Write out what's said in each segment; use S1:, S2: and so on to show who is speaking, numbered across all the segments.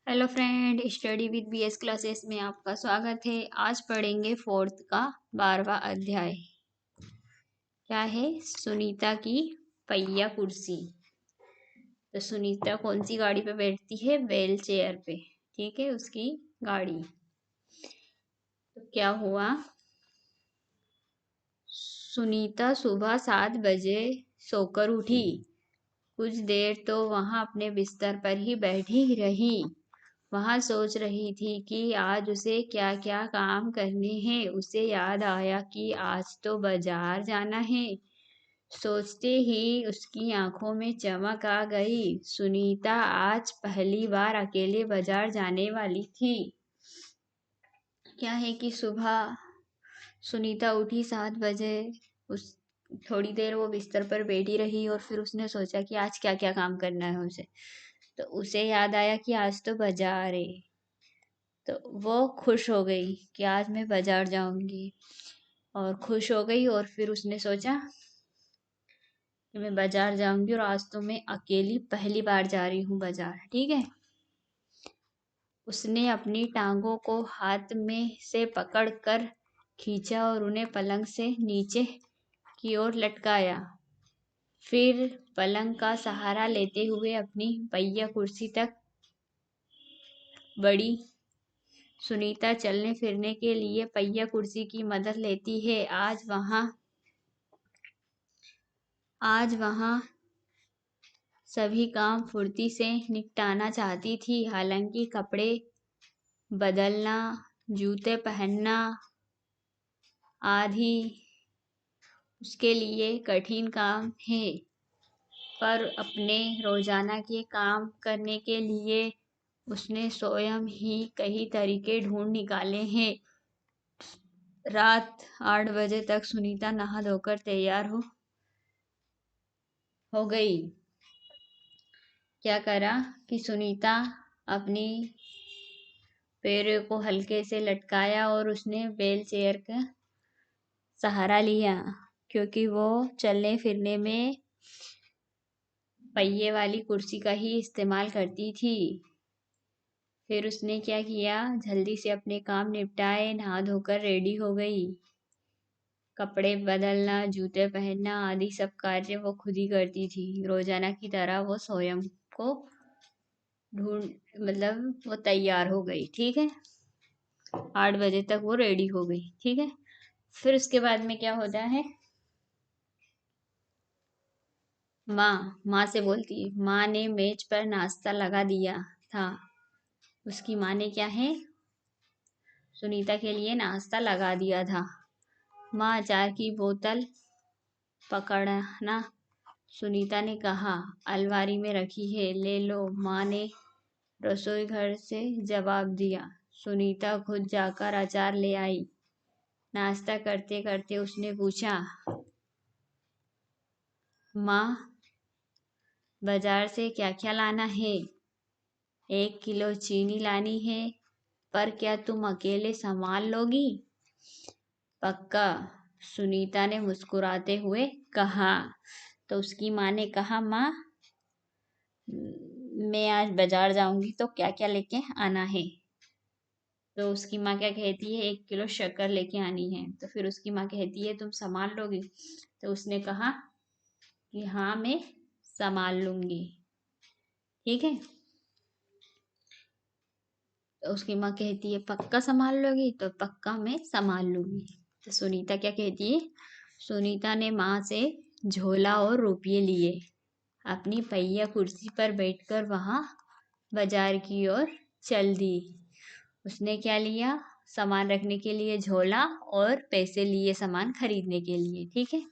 S1: Hello friend, study with BS classes में आपका स्वागत है। आज पढ़ेंगे फोर्थ का 12वां अध्याय। क्या है? सुनीता की पहिया कुर्सी। तो सुनीता कौन सी गाड़ी पे बैठती है? व्हील चेयर पे। ठीक है, उसकी गाड़ी। तो क्या हुआ? सुनीता सुबह 7 बजे सोकर उठी। कुछ देर तो वहां अपने बिस्तर पर ही बैठी रही। वहां सोच रही थी कि आज उसे क्या क्या काम करने हैं। उसे याद आया कि आज तो बाजार जाना है। सोचते ही उसकी आंखों में चमक आ गई। सुनीता आज पहली बार अकेले बाजार जाने वाली थी। क्या है कि सुबह सुनीता उठी 7 बजे। उस थोड़ी देर वो बिस्तर पर बैठी रही और फिर उसने सोचा कि आज क्या क्या काम करना है उसे। तो उसे याद आया कि आज तो बाजार है। तो वो खुश हो गई कि आज मैं बाजार जाऊंगी, और खुश हो गई। और फिर उसने सोचा कि मैं बाजार जाऊंगी और आज तो मैं अकेली पहली बार जा रही हूँ बाजार। ठीक है। उसने अपनी टांगों को हाथ में से पकड़कर खींचा और उन्हें पलंग से नीचे की ओर लटकाया। फिर पलंग का सहारा लेते हुए अपनी पहिया कुर्सी तक बढ़ी। सुनीता चलने फिरने के लिए पहिया कुर्सी की मदद लेती है। आज वहाँ सभी काम फुर्ती से निपटाना चाहती थी। हालांकि कपड़े बदलना, जूते पहनना आदि उसके लिए कठिन काम है, पर अपने रोजाना के काम करने के लिए उसने स्वयं ही कई तरीके ढूंढ निकाले हैं। रात 8 बजे तक सुनीता नहा धोकर तैयार हो गई। क्या करा कि सुनीता अपनी पैरों को हल्के से लटकाया और उसने व्हील चेयर का सहारा लिया, क्योंकि वो चलने फिरने में पहिए वाली कुर्सी का ही इस्तेमाल करती थी। फिर उसने क्या किया, जल्दी से अपने काम निपटाए, नहा धोकर रेडी हो गई। कपड़े बदलना, जूते पहनना आदि सब कार्य वो खुद ही करती थी। रोजाना की तरह वो स्वयं को ढूंढ मतलब वो तैयार हो गई। ठीक है। 8 बजे तक वो रेडी हो गई। ठीक है। फिर उसके बाद में क्या होता है? माँ से बोलती है। माँ ने मेज पर नाश्ता लगा दिया था। उसकी माँ ने क्या है, सुनीता के लिए नाश्ता लगा दिया था। माँ अचार की बोतल पकड़ना, सुनीता ने कहा। अलमारी में रखी है, ले लो, माँ ने रसोई घर से जवाब दिया। सुनीता खुद जाकर अचार ले आई। नाश्ता करते करते उसने पूछा, माँ बाजार से क्या क्या लाना है? 1 किलो चीनी लानी है, पर क्या तुम अकेले संभाल लोगी? पक्का, सुनीता ने मुस्कुराते हुए कहा। तो उसकी माँ ने कहा, माँ मैं आज बाजार जाऊंगी तो क्या क्या लेके आना है? तो उसकी माँ क्या कहती है, 1 किलो शक्कर लेके आनी है। तो फिर उसकी माँ कहती है, तुम संभाल लोगी? तो उसने कहा कि हाँ, मैं संभाल लूंगी। ठीक है। तो उसकी माँ कहती है, पक्का संभाल लोगी? तो पक्का मैं संभाल लूंगी। तो सुनीता क्या कहती है, सुनीता ने माँ से झोला और रुपये लिए। अपनी पहिया कुर्सी पर बैठकर वहां बाजार की ओर चल दी। उसने क्या लिया? सामान रखने के लिए झोला और पैसे लिए सामान खरीदने के लिए। ठीक है।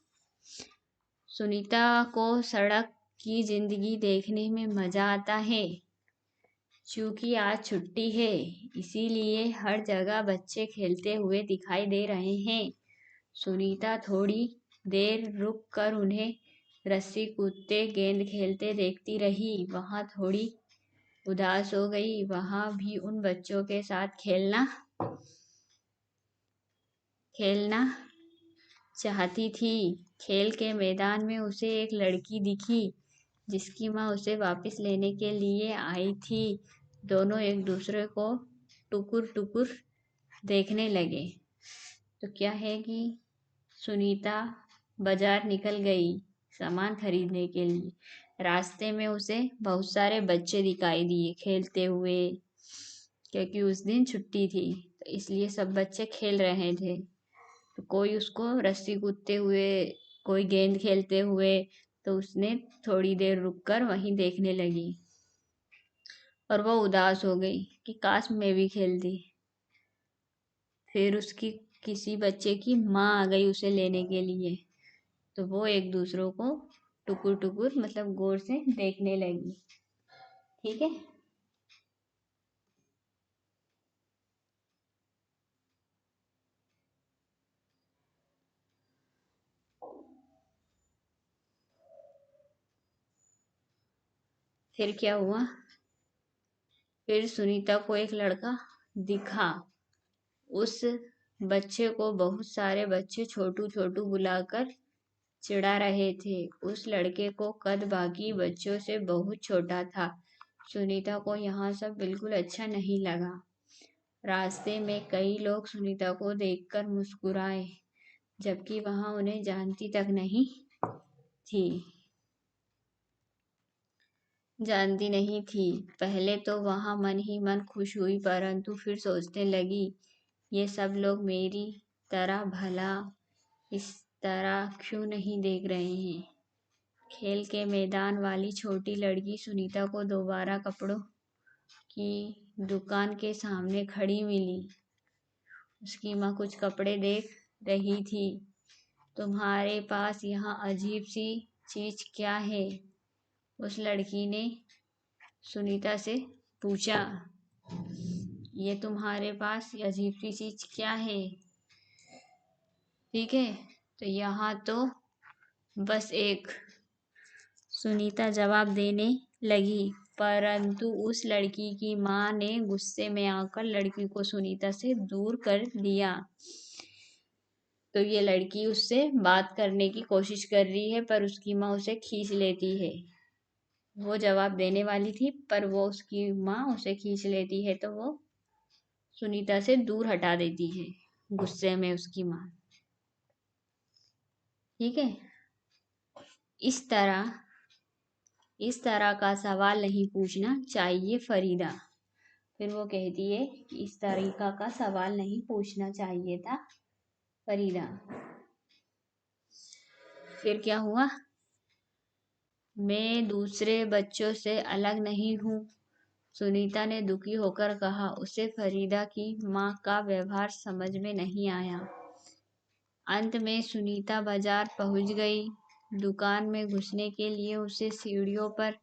S1: सुनीता को सड़क की जिंदगी देखने में मजा आता है। चूंकि आज छुट्टी है, इसीलिए हर जगह बच्चे खेलते हुए दिखाई दे रहे हैं। सुनीता थोड़ी देर रुक कर उन्हें रस्सी कूदते, गेंद खेलते देखती रही। वहां थोड़ी उदास हो गई। वहां भी उन बच्चों के साथ खेलना खेलना चाहती थी। खेल के मैदान में उसे एक लड़की दिखी, जिसकी माँ उसे वापस लेने के लिए आई थी। दोनों एक दूसरे को टुकुर टुकुर देखने लगे। तो क्या है कि सुनीता बाजार निकल गई सामान खरीदने के लिए। रास्ते में उसे बहुत सारे बच्चे दिखाई दिए खेलते हुए, क्योंकि उस दिन छुट्टी थी तो इसलिए सब बच्चे खेल रहे थे। तो कोई उसको रस्सी कूदते हुए, कोई गेंद खेलते हुए, तो उसने थोड़ी देर रुककर वहीं देखने लगी और वो उदास हो गई कि काश मैं भी खेलती। फिर उसकी किसी बच्चे की माँ आ गई उसे लेने के लिए। तो वो एक दूसरों को टुकुर टुकुर मतलब गौर से देखने लगी। ठीक है। फिर क्या हुआ? फिर सुनीता को एक लड़का दिखा। उस बच्चे को बहुत सारे बच्चे छोटू छोटू बुलाकर चिढ़ा रहे थे। उस लड़के को कद बाकी बच्चों से बहुत छोटा था। सुनीता को यहाँ सब बिल्कुल अच्छा नहीं लगा। रास्ते में कई लोग सुनीता को देखकर मुस्कुराए, जबकि वहाँ उन्हें जानती तक नहीं थी। पहले तो वहाँ मन ही मन खुश हुई, परंतु फिर सोचने लगी, ये सब लोग मेरी तरह भला इस तरह क्यों नहीं देख रहे हैं। खेल के मैदान वाली छोटी लड़की सुनीता को दोबारा कपड़ों की दुकान के सामने खड़ी मिली। उसकी माँ कुछ कपड़े देख रही थी। तुम्हारे पास यहाँ अजीब सी चीज क्या है? उस लड़की ने सुनीता से पूछा। ये तुम्हारे पास अजीब सी चीज क्या है? ठीक है, तो यहाँ तो बस एक, सुनीता जवाब देने लगी, परंतु उस लड़की की माँ ने गुस्से में आकर लड़की को सुनीता से दूर कर दिया। तो ये लड़की उससे बात करने की कोशिश कर रही है, पर उसकी माँ उसे खींच लेती है। वो जवाब देने वाली थी, पर वो उसकी माँ उसे खींच लेती है, तो वो सुनीता से दूर हटा देती है गुस्से में उसकी माँ। ठीक है। इस तरह का सवाल नहीं पूछना चाहिए फरीदा। फिर वो कहती है कि इस तरीका का सवाल नहीं पूछना चाहिए था फरीदा। फिर क्या हुआ? मैं दूसरे बच्चों से अलग नहीं हूँ, सुनीता ने दुखी होकर कहा। उसे फरीदा की माँ का व्यवहार समझ में नहीं आया। अंत में सुनीता बाजार पहुंच गई। दुकान में घुसने के लिए उसे सीढ़ियों पर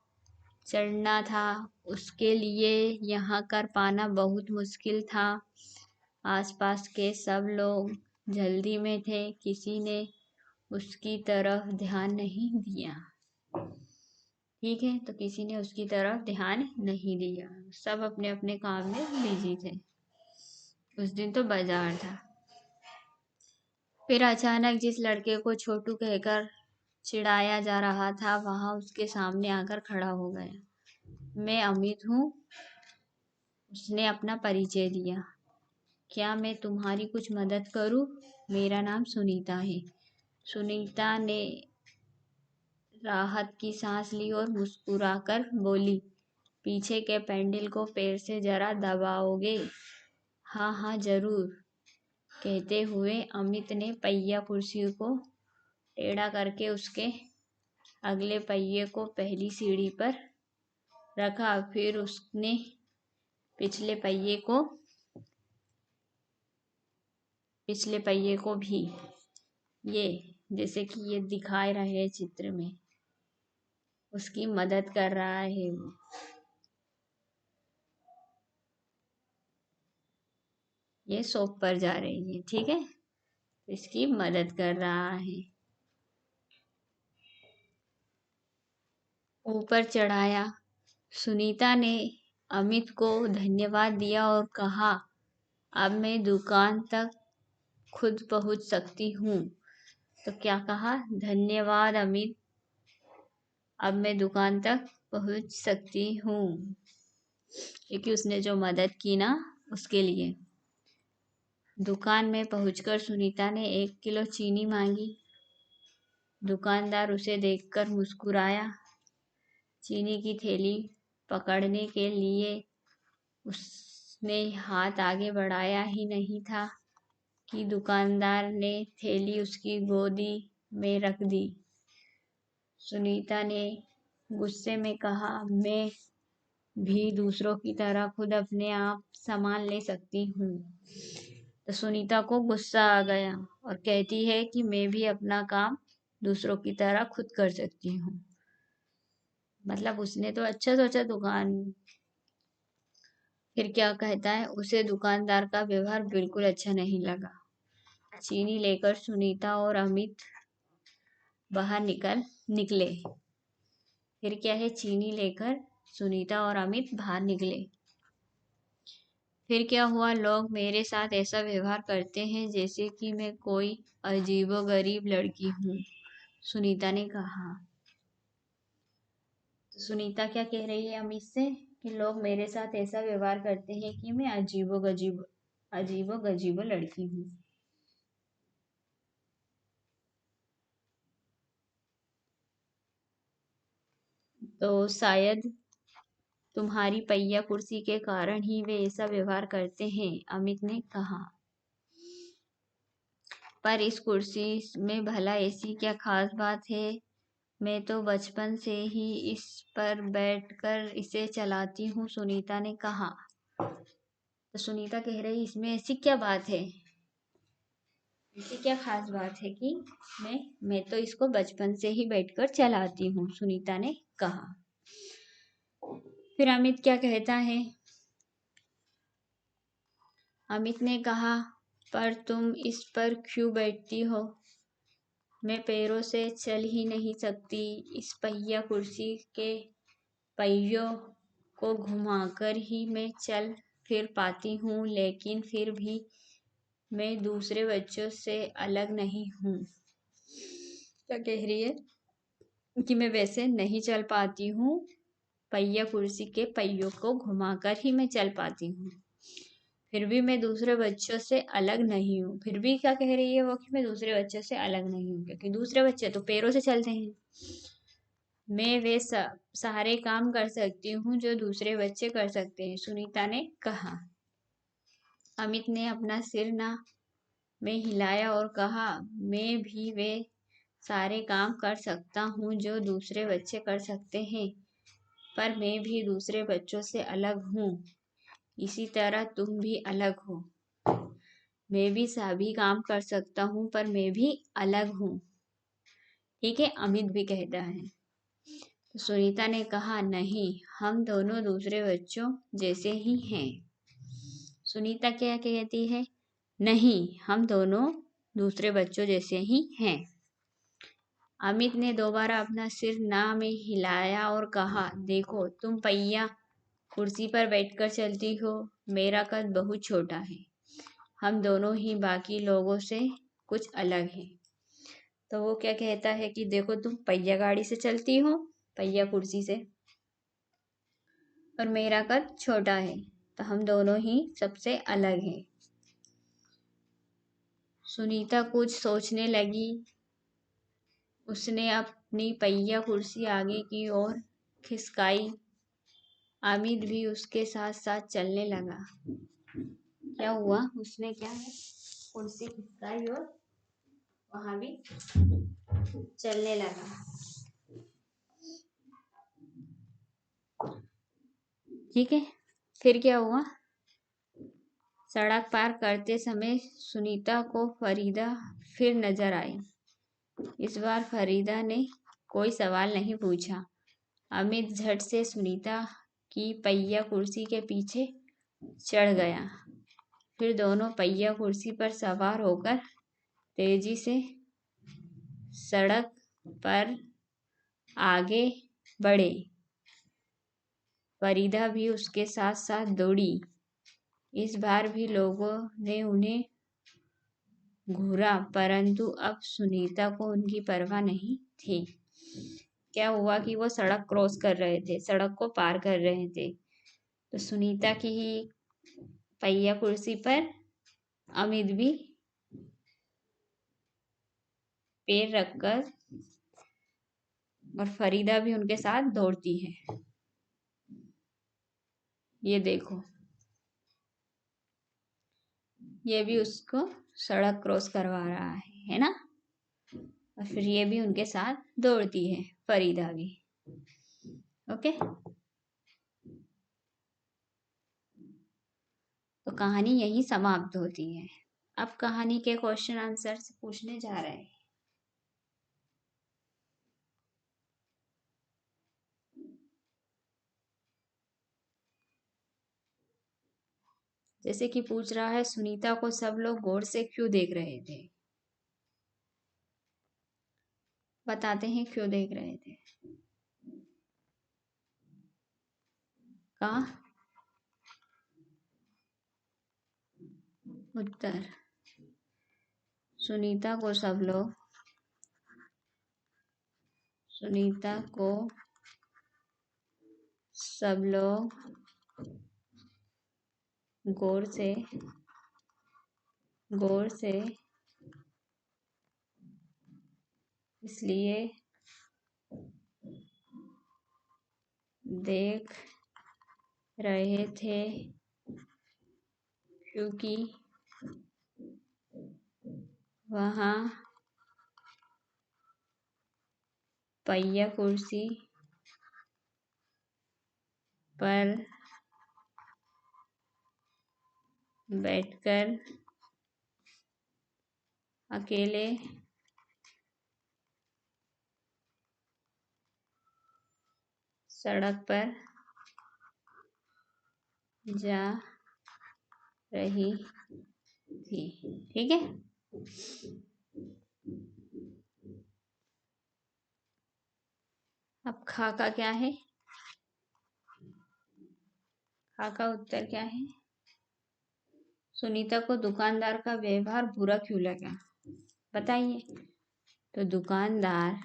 S1: चढ़ना था। उसके लिए यहाँ कर पाना बहुत मुश्किल था। आसपास के सब लोग जल्दी में थे, किसी ने उसकी तरफ ध्यान नहीं दिया। ठीक है, तो किसी ने उसकी तरफ ध्यान नहीं दिया, सब अपने अपने काम में बिजी थे। उस दिन तो बाजार था। फिर अचानक जिस लड़के को छोटू कहकर चिढ़ाया जा रहा था, वहां उसके सामने आकर खड़ा हो गया। मैं अमित हूँ, उसने अपना परिचय दिया। क्या मैं तुम्हारी कुछ मदद करूँ? मेरा नाम सुनीता है। सुनीता ने राहत की सांस ली और मुस्कुराकर बोली, पीछे के पैंडल को पैर से जरा दबाओगे? हाँ हाँ जरूर, कहते हुए अमित ने पहिया कुर्सी को टेढ़ा करके उसके अगले पहिए को पहली सीढ़ी पर रखा। फिर उसने पिछले पहिए को भी, ये जैसे कि ये दिखा रहे हैं चित्र में, उसकी मदद कर रहा है वो। ये शॉप पर जा रही है, ठीक है, इसकी मदद कर रहा है। ऊपर चढ़ाया। सुनीता ने अमित को धन्यवाद दिया और कहा, अब मैं दुकान तक खुद पहुंच सकती हूँ। तो क्या कहा? धन्यवाद अमित, अब मैं दुकान तक पहुंच सकती हूँ। क्योंकि उसने जो मदद की ना उसके लिए। दुकान में पहुंचकर सुनीता ने 1 किलो चीनी मांगी। दुकानदार उसे देखकर मुस्कुराया। चीनी की थैली पकड़ने के लिए उसने हाथ आगे बढ़ाया ही नहीं था कि दुकानदार ने थैली उसकी गोदी में रख दी। सुनीता ने गुस्से में कहा, मैं भी दूसरों की तरह खुद अपने आप सामान ले सकती हूँ। तो सुनीता को गुस्सा आ गया और कहती है कि मैं भी अपना काम दूसरों की तरह खुद कर सकती हूँ। मतलब उसने तो अच्छा सोचा दुकान। फिर क्या कहता है, उसे दुकानदार का व्यवहार बिल्कुल अच्छा नहीं लगा। चीनी लेकर सुनीता और अमित बाहर निकले। फिर क्या है, चीनी लेकर सुनीता और अमित बाहर निकले। फिर क्या हुआ, लोग मेरे साथ ऐसा व्यवहार करते हैं जैसे कि मैं कोई अजीबोगरीब लड़की हूँ, सुनीता ने कहा। तो सुनीता क्या कह रही है अमित से कि लोग मेरे साथ ऐसा व्यवहार करते हैं कि मैं अजीबो लड़की हूँ। तो शायद तुम्हारी पहिया कुर्सी के कारण ही वे ऐसा व्यवहार करते हैं, अमित ने कहा। पर इस कुर्सी में भला ऐसी क्या खास बात है? मैं तो बचपन से ही इस पर बैठकर इसे चलाती हूँ, सुनीता ने कहा। तो सुनीता कह रही, इसमें ऐसी क्या बात है? ऐसी क्या खास बात है कि मैं तो इसको बचपन से ही बैठकर चलाती हूँ, सुनीता ने कहा। फिर अमित क्या कहता है, अमित ने कहा, पर तुम इस पर क्यों बैठती हो? मैं पैरों से चल ही नहीं सकती। इस पहिया कुर्सी के पहियों को घुमाकर ही मैं चल फिर पाती हूँ, लेकिन फिर भी मैं दूसरे बच्चों से अलग नहीं हूँ। क्या कह रही है कि मैं वैसे नहीं चल पाती हूँ, पहिया कुर्सी के पहियों को घुमाकर ही मैं चल पाती हूँ, फिर भी मैं दूसरे बच्चों से अलग नहीं हूँ। फिर भी क्या कह रही है वो कि मैं दूसरे बच्चों से अलग नहीं हूँ, क्योंकि दूसरे बच्चे तो पैरों से चलते हैं। मैं वे सारे काम कर सकती हूँ जो दूसरे बच्चे कर सकते हैं, सुनीता ने कहा। अमित ने अपना सिर ना में हिलाया और कहा, मैं भी वे सारे काम कर सकता हूँ जो दूसरे बच्चे कर सकते हैं, पर मैं भी दूसरे बच्चों से अलग हूँ, इसी तरह तुम भी अलग हो। मैं भी सभी काम कर सकता हूँ, पर मैं भी अलग हूँ। ठीक है, अमित भी कहता है। तो सुनीता ने कहा, नहीं, हम दोनों दूसरे बच्चों जैसे ही हैं। सुनीता क्या कहती है, नहीं, हम दोनों दूसरे बच्चों जैसे ही हैं। अमित ने दोबारा अपना सिर ना में हिलाया और कहा, देखो, तुम पहिया कुर्सी पर बैठकर चलती हो, मेरा कद बहुत छोटा है, हम दोनों ही बाकी लोगों से कुछ अलग हैं। तो वो क्या कहता है कि देखो, तुम पहिया गाड़ी से चलती हो, पहिया कुर्सी से, और मेरा कद छोटा है, तो हम दोनों ही सबसे अलग हैं। सुनीता कुछ सोचने लगी। उसने अपनी पहिया कुर्सी आगे की ओर खिसकाई। अमित भी उसके साथ साथ चलने लगा। क्या हुआ, उसने क्या है, कुर्सी खिसकाई और वहां भी चलने लगा। ठीक है, फिर क्या हुआ, सड़क पार करते समय सुनीता को फरीदा फिर नजर आई। इस बार फरीदा ने कोई सवाल नहीं पूछा। अमित झट से सुनीता की पहिया कुर्सी के पीछे चढ़ गया। फिर दोनों पहिया कुर्सी पर सवार होकर तेजी से सड़क पर आगे बढ़े। फरीदा भी उसके साथ साथ दौड़ी। इस बार भी लोगों ने उन्हें घूरा, परंतु अब सुनीता को उनकी परवाह नहीं थी। क्या हुआ कि वो सड़क क्रॉस कर रहे थे, सड़क को पार कर रहे थे, तो सुनीता की ही पहिया कुर्सी पर अमित भी पैर रखकर और फरीदा भी उनके साथ दौड़ती है। ये देखो, ये भी उसको सड़क क्रॉस करवा रहा है ना। और फिर ये भी उनके साथ दौड़ती है, फरीदा भी। ओके, तो कहानी यही समाप्त होती है। अब कहानी के क्वेश्चन आंसर पूछने जा रहे हैं। जैसे कि पूछ रहा है, सुनीता को सब लोग गौर से क्यों देख रहे थे? बताते हैं क्यों देख रहे थे। का उत्तर, सुनीता को सब लोग गौर से इसलिए देख रहे थे क्योंकि वहाँ पहिया कुर्सी पर बैठकर अकेले सड़क पर जा रही थी। ठीक है, अब खा का क्या है? खा का उत्तर क्या है? सुनीता को दुकानदार का व्यवहार बुरा क्यों लगा? बताइए। तो दुकानदार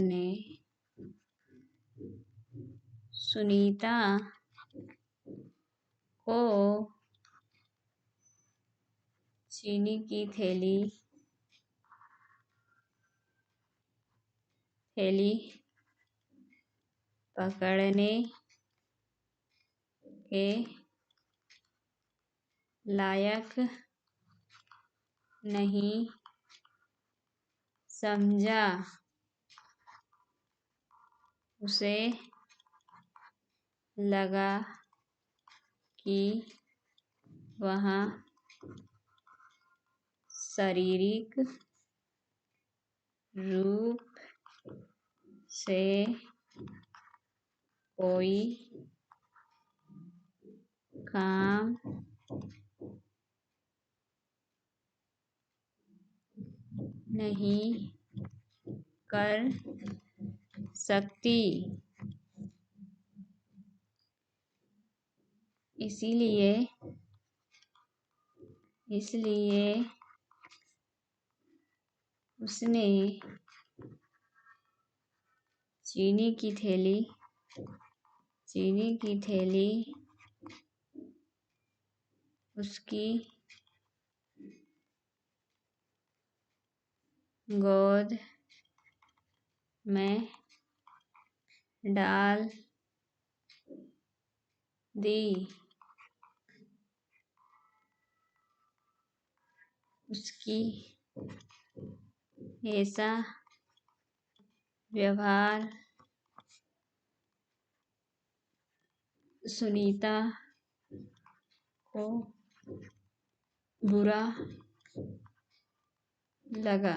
S1: ने सुनीता को चीनी की थैली पकड़ने के लायक नहीं समझा। उसे लगा कि वहाँ शारीरिक रूप से कोई काम नहीं कर सकती, इसलिए उसने चीनी की थैली उसकी गोद में डाल दी। उसकी ऐसा व्यवहार सुनीता को बुरा लगा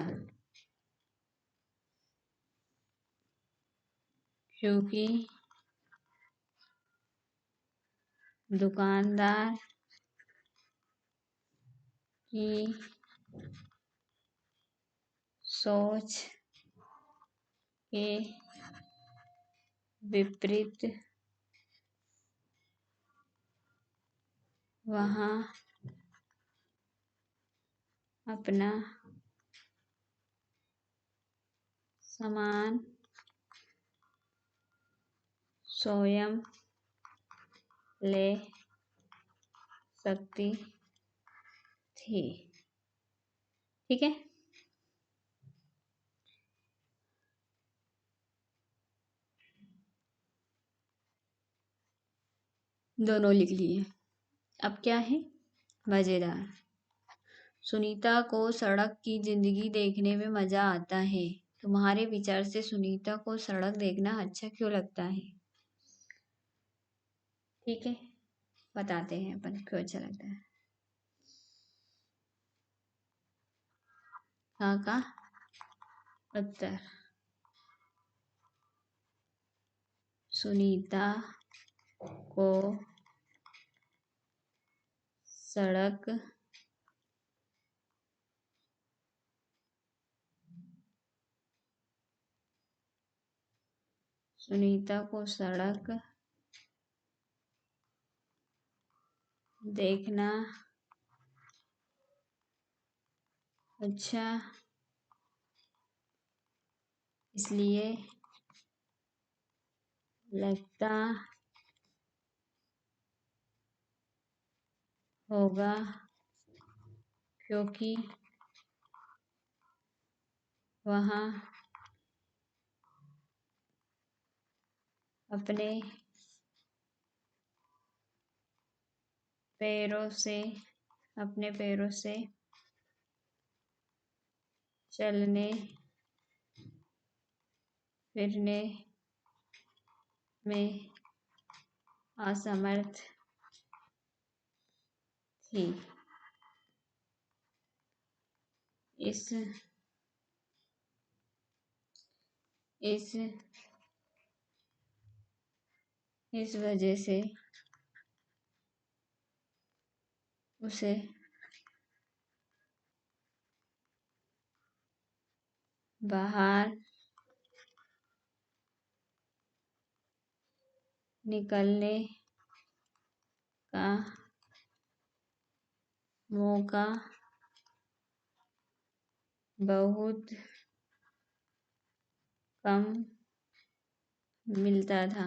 S1: क्योंकि दुकानदार की सोच के विपरीत वहाँ अपना सामान स्वयं ले सकती थी। ठीक है, दोनों लिख लिए। अब क्या है मज़ेदार। सुनीता को सड़क की जिंदगी देखने में मजा आता है। तुम्हारे विचार से सुनीता को सड़क देखना अच्छा क्यों लगता है? ठीक है, बताते हैं अपन क्यों अच्छा लगता है। हाँ का उत्तर। सुनीता को सड़क सुनीता को सड़क देखना अच्छा इसलिए लगता होगा क्योंकि वहाँ अपने पैरों से चलने फिरने में असमर्थ थी। इस इस इस वजह से उसे बाहर निकलने का मौका बहुत कम मिलता था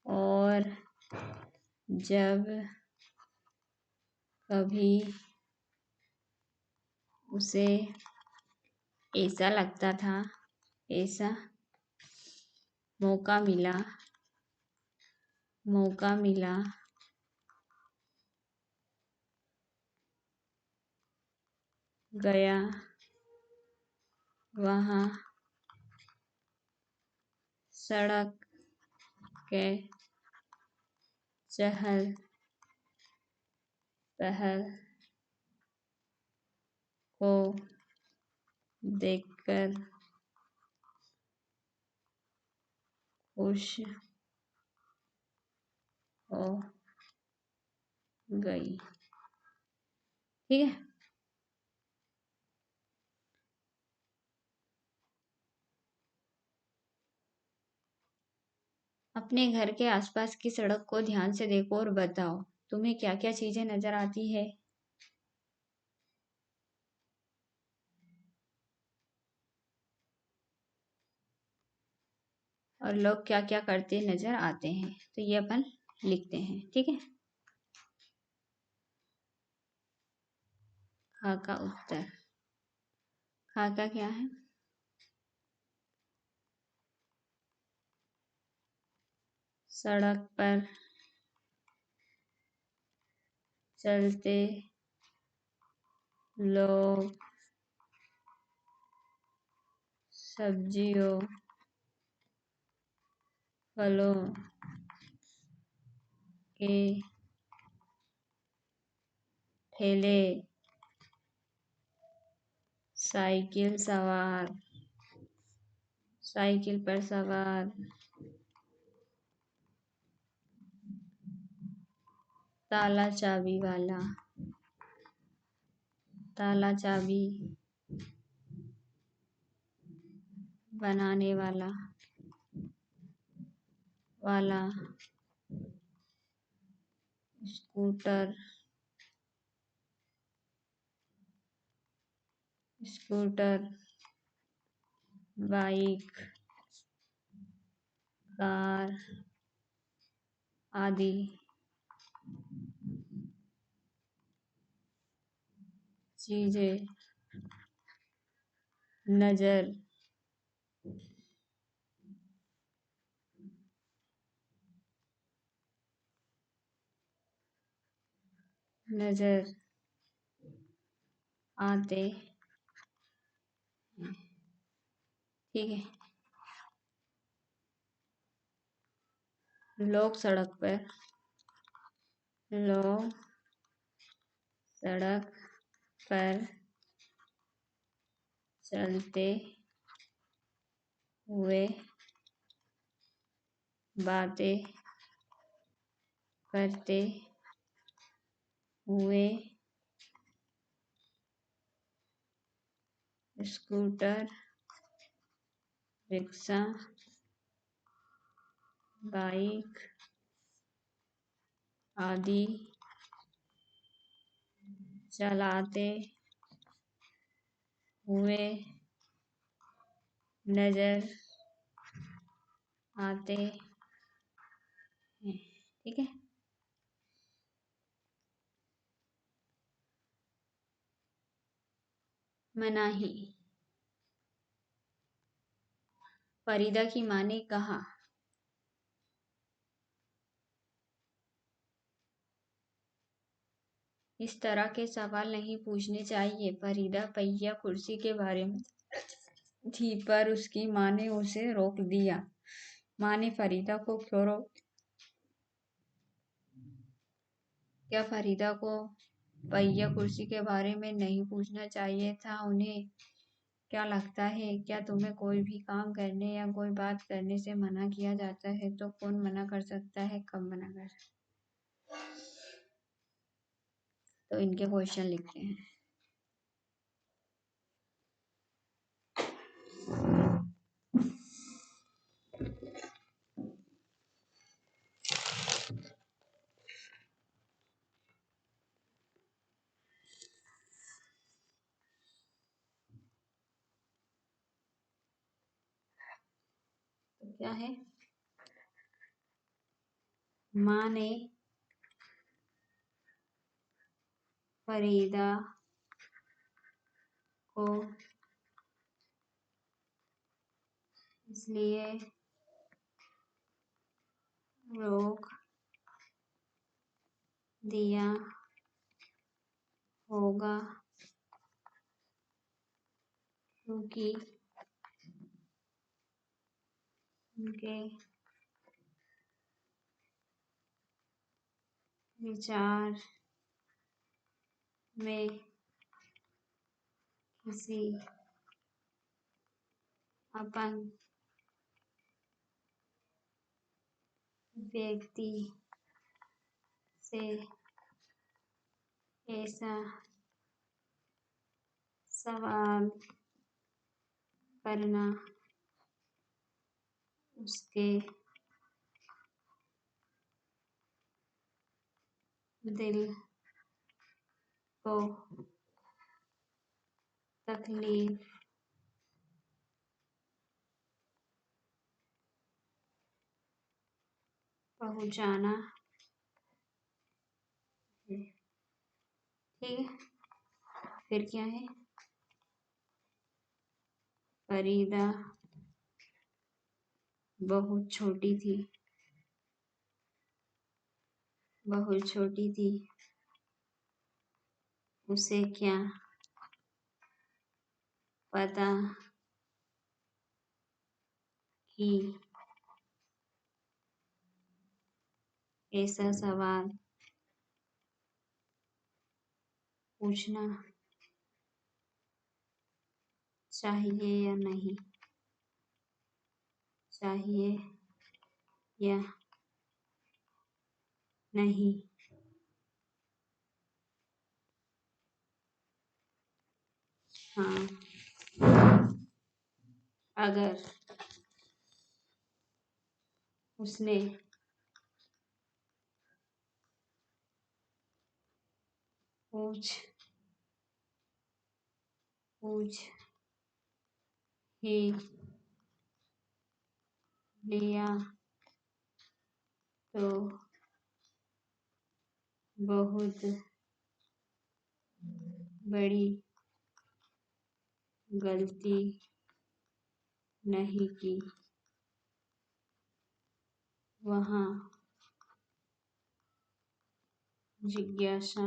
S1: और जब कभी उसे ऐसा लगता था ऐसा मौका मिला गया वहाँ सड़क के चहल पहल को देखकर खुश हो गई। ठीक है, अपने घर के आसपास की सड़क को ध्यान से देखो और बताओ तुम्हें क्या क्या चीजें नजर आती है। और लोग क्या क्या करते नजर आते हैं, तो ये अपन लिखते हैं। ठीक है, खा का उत्तर। खा का क्या है? सड़क पर चलते लोग सब्जियों फलों के ठेले साइकिल पर सवार ताला चाबी बनाने वाला स्कूटर स्कूटर, बाइक, कार आदि चीजें नजर नजर आते हैं। ठीक है। लोग सड़क पर चलते हुए बातें करते हुए स्कूटर, रिक्शा, बाइक आदि चलाते हुए नजर आते हैं। ठीक है। मनाही। फरीदा की माँ ने कहा, इस तरह के सवाल नहीं पूछने चाहिए। फरीदा पहिया कुर्सी के बारे में थी, पर उसकी माँ ने उसे रोक दिया। माँ ने फरीदा को क्यों रोक? क्या फरीदा को पहिया कुर्सी के बारे में नहीं पूछना चाहिए था? उन्हें क्या लगता है, क्या तुम्हें कोई भी काम करने या कोई बात करने से मना किया जाता है तो कौन मना कर सकता है, कब मना कर सकता है? तो इनके क्वेश्चन लिखते हैं। तो क्या है? माँ ने फरीदा को इसलिए रोक दिया होगा क्योंकि उनके विचार में किसी अपन व्यक्ति से ऐसा सवाल करना उसके दिल को तकलीफ पहुंचाना है। ठीक है। फिर क्या है? फरीदा बहुत छोटी थी, बहुत छोटी थी। उसे क्या पता कि ऐसा सवाल पूछना चाहिए या नहीं चाहिए या नहीं। हाँ, अगर उसने पूछ पूछ ही लिया तो बहुत बड़ी गलती नहीं की। वहाँ जिज्ञासा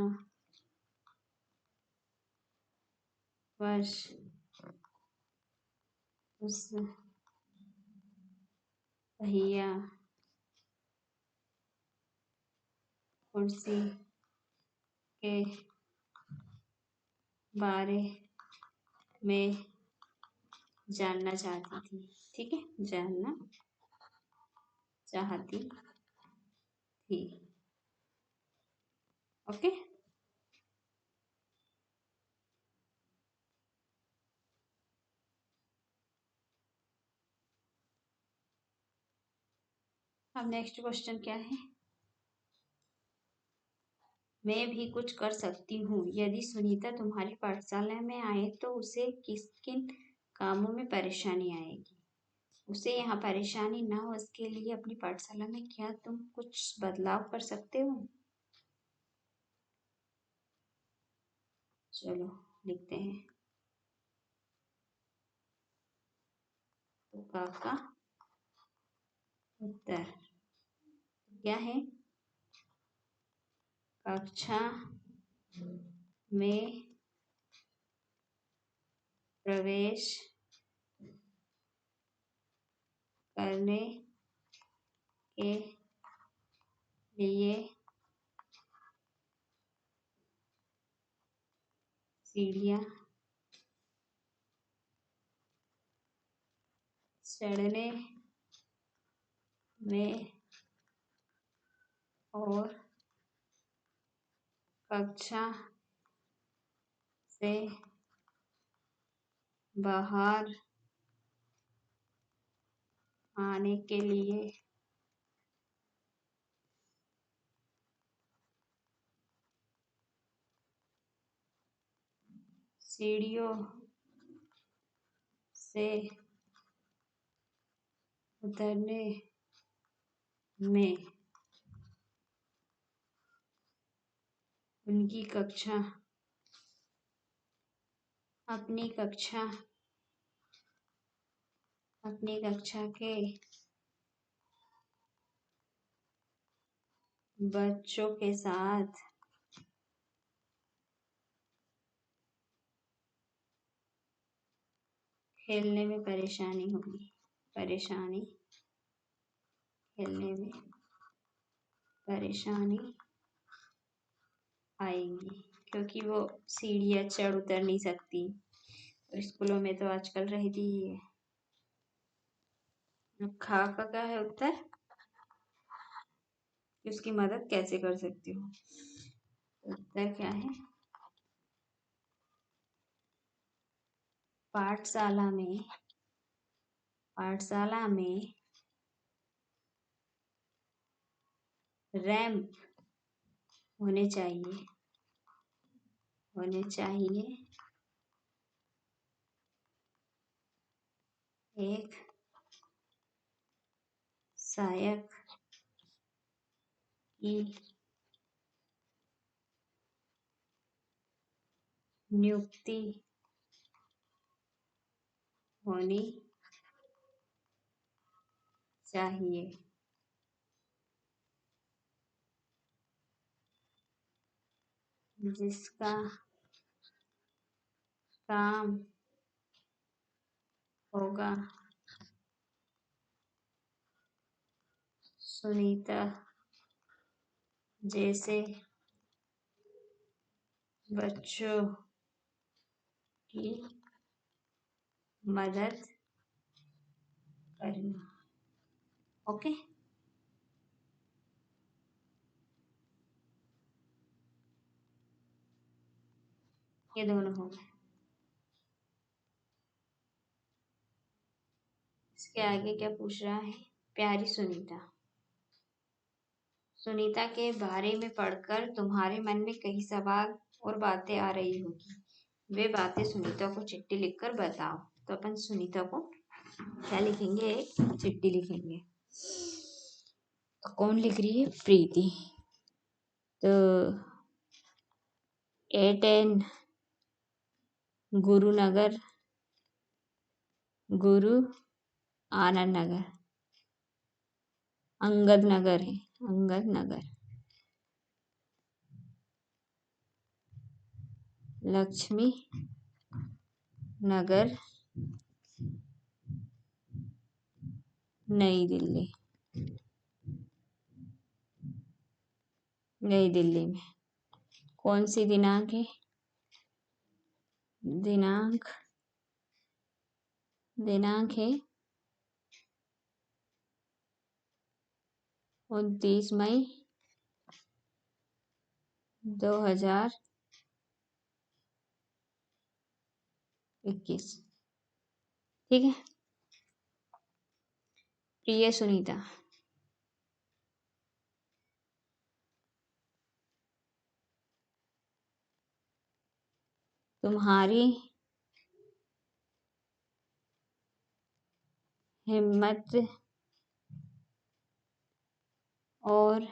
S1: वश उस पहिया कुर्सी के बारे में जानना चाहती थी। ठीक है, जानना चाहती थी। ओके, अब नेक्स्ट क्वेश्चन क्या है? मैं भी कुछ कर सकती हूँ। यदि सुनीता तुम्हारी पाठशाला में आए तो उसे किन कामों में परेशानी आएगी? उसे यहाँ परेशानी ना हो इसके लिए अपनी पाठशाला में क्या तुम कुछ बदलाव कर सकते हो? चलो लिखते हैं। तो का उत्तर क्या है? कक्षा में प्रवेश करने के लिए सीढ़ियाँ चढ़ने में और कक्षा से बाहर आने के लिए सीढ़ियों से उतरने में उनकी कक्षा अपनी कक्षा के बच्चों के साथ खेलने में परेशानी होगी। खेलने में परेशानी आएगी क्योंकि वो सीढ़ियाँ चढ़ उतर नहीं सकती। और स्कूलों में तो आजकल रहती ही है। खा का क्या है उत्तर? उसकी मदद कैसे कर सकती हूँ? उत्तर क्या है? पाठशाला में रैंप होने चाहिए एक सहायक की नियुक्ति होनी चाहिए। जिसका काम होगा सुनीता जैसे बच्चों की मदद करना। ओके, ये दोनों हो गए। इसके आगे क्या पूछ रहा है? प्यारी सुनीता के बारे में पढ़कर तुम्हारे मन में कई सवाल और बातें आ रही होगी। वे बातें सुनीता को चिट्ठी लिखकर बताओ। तो अपन सुनीता को क्या लिखेंगे, एक चिट्ठी लिखेंगे। तो कौन लिख रही है, प्रीति। तो 8N गुरुनगर, गुरु आनंद नगर, अंगद नगर है, अंगद नगर, लक्ष्मी नगर, नई दिल्ली, नई दिल्ली में। कौन सी दिनांक है, दिनांक है 29 मई 2021। ठीक है। प्रिय सुनीता, तुम्हारी हिम्मत और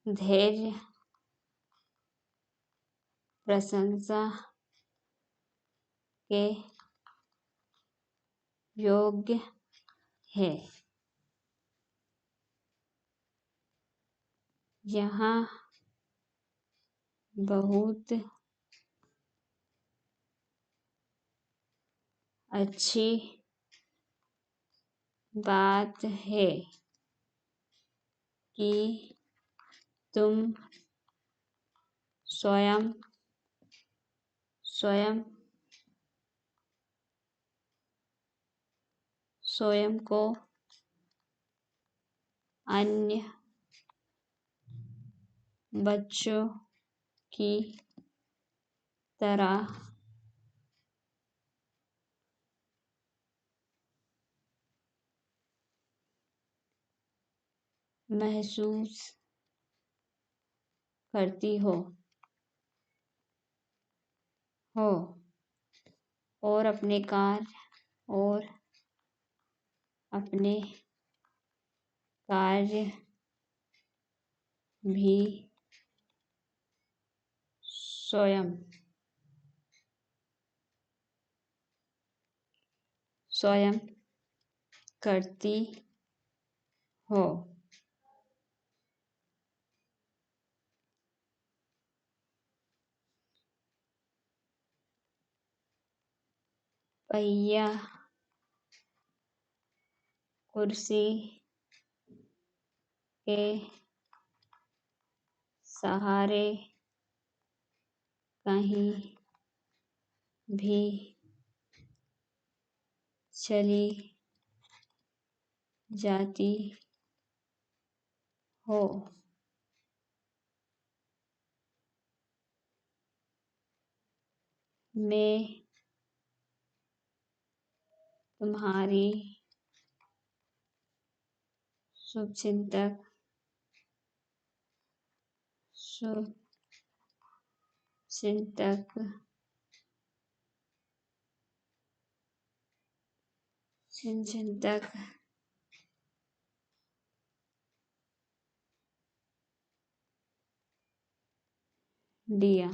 S1: धैर्य प्रशंसा के योग्य है। यहाँ बहुत अच्छी बात है कि तुम स्वयं को अन्य बच्चों की तरह महसूस करती हो और अपने कार्य भी स्वयं करती हो। पहिया कुर्सी के सहारे कहीं भी चली जाती हो। मैं तुम्हारी शुभचिंतक दिया।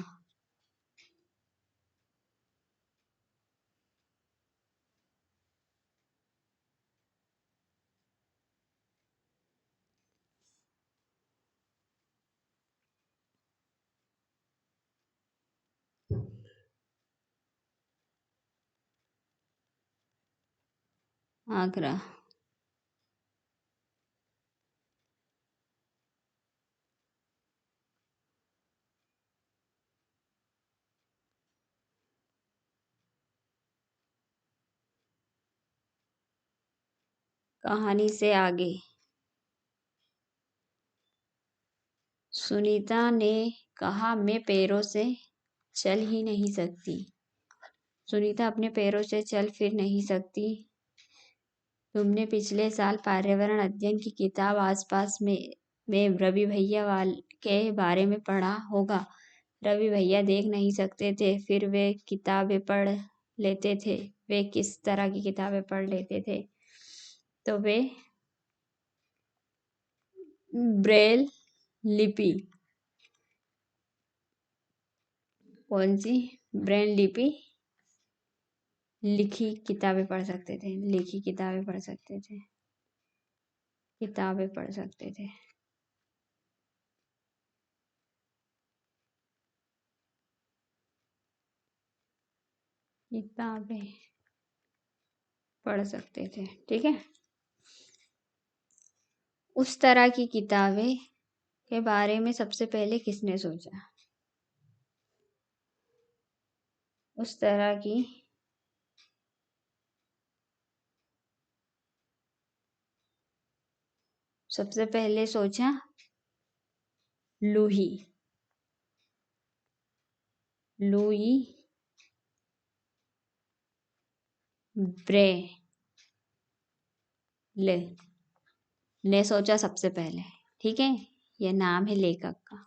S1: आगरा। कहानी से आगे। सुनीता ने कहा, मैं पैरों से चल ही नहीं सकती। सुनीता अपने पैरों से चल फिर नहीं सकती। तुमने पिछले साल पर्यावरण अध्ययन की किताब आसपास में रवि भैया के बारे में पढ़ा होगा। रवि भैया देख नहीं सकते थे, फिर वे किताबें पढ़ लेते थे। वे किस तरह की किताबें पढ़ लेते थे? तो वे ब्रेल लिपि। कौन सी? ब्रेल लिपि लिखी किताबें पढ़ सकते थे। लिखी किताबें पढ़ सकते थे। किताबें पढ़ सकते थे। किताबें पढ़ सकते थे। ठीक है। उस तरह की किताबें के बारे में सबसे पहले किसने सोचा? उस तरह की सबसे पहले सोचा लूही। लुई ब्रेल ने सोचा सबसे पहले। ठीक है, यह नाम है लेखक का।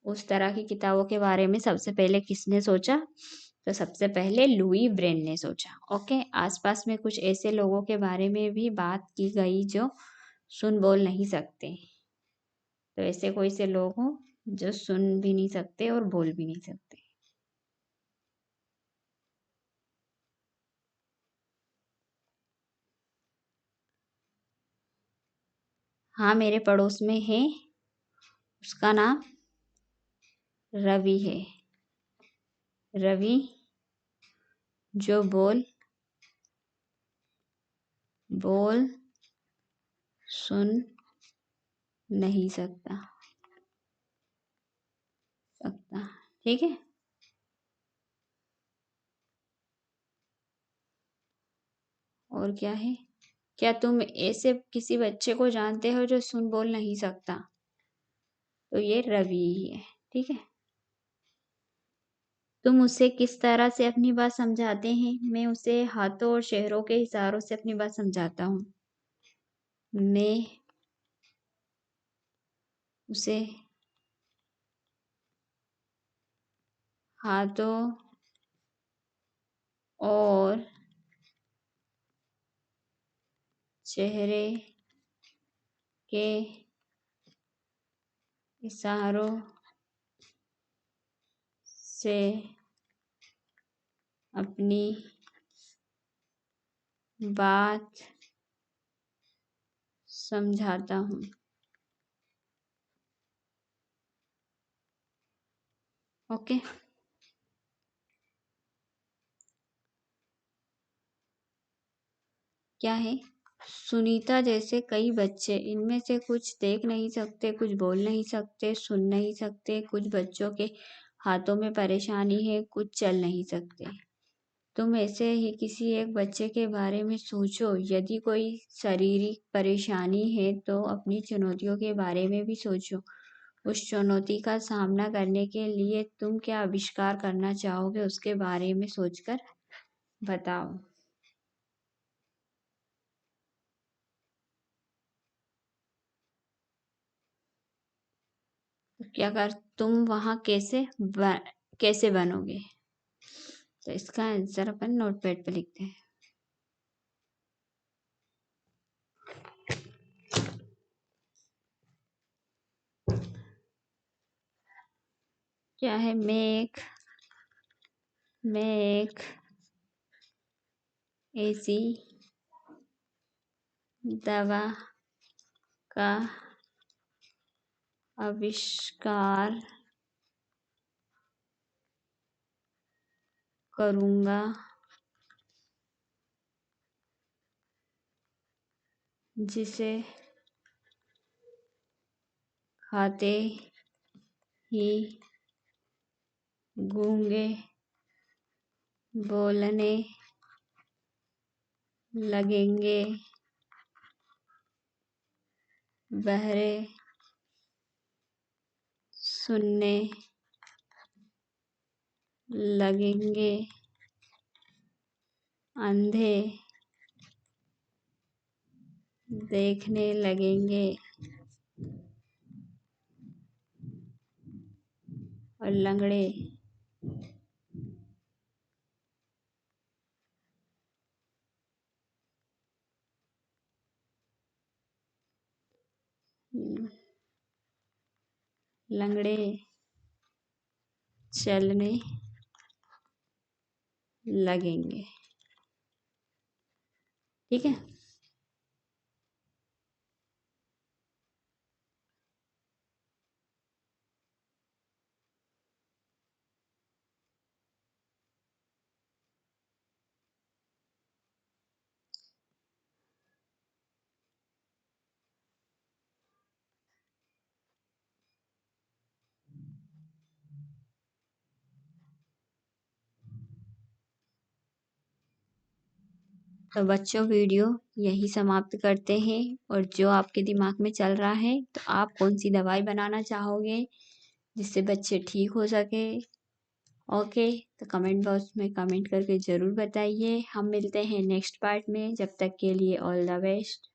S1: उस तरह की किताबों के बारे में सबसे पहले किसने सोचा? तो सबसे पहले लुई ब्रेल ने सोचा। ओके, आसपास में कुछ ऐसे लोगों के बारे में भी बात की गई जो सुन बोल नहीं सकते। तो ऐसे कोई से लोग हों जो सुन भी नहीं सकते और बोल भी नहीं सकते। हाँ, मेरे पड़ोस में है। उसका नाम रवि है। रवि जो बोल सुन नहीं सकता। ठीक है। और क्या है? क्या तुम ऐसे किसी बच्चे को जानते हो जो सुन बोल नहीं सकता? तो ये रवि ही है। ठीक है। तुम उसे किस तरह से अपनी बात समझाते हैं? मैं उसे हाथों और चेहरों के इशारों से अपनी बात समझाता हूँ। मैं उसे हाथों और चेहरे के इशारों से अपनी बात समझाता हूँ। ओके। क्या है? सुनीता जैसे कई बच्चे, इनमें से कुछ देख नहीं सकते, कुछ बोल नहीं सकते, सुन नहीं सकते। कुछ बच्चों के हाथों में परेशानी है, कुछ चल नहीं सकते। तुम ऐसे ही किसी एक बच्चे के बारे में सोचो। यदि कोई शारीरिक परेशानी है तो अपनी चुनौतियों के बारे में भी सोचो। उस चुनौती का सामना करने के लिए तुम क्या आविष्कार करना चाहोगे, उसके बारे में सोचकर बताओ। क्या कर तुम वहां कैसे बनोगे? तो इसका आंसर अपन नोटपैड पे लिखते हैं। क्या है? मैं एक ऐसी दवा का आविष्कार करूंगा जिसे खाते ही गूंगे बोलने लगेंगे, बहरे सुनने लगेंगे, अंधे देखने लगेंगे, और लंगड़े लंगड़े चलने लगेंगे। ठीक है। तो बच्चों वीडियो यही समाप्त करते हैं। और जो आपके दिमाग में चल रहा है, तो आप कौन सी दवाई बनाना चाहोगे जिससे बच्चे ठीक हो सके? ओके, तो कमेंट बॉक्स में कमेंट करके ज़रूर बताइए। हम मिलते हैं नेक्स्ट पार्ट में। जब तक के लिए ऑल द बेस्ट।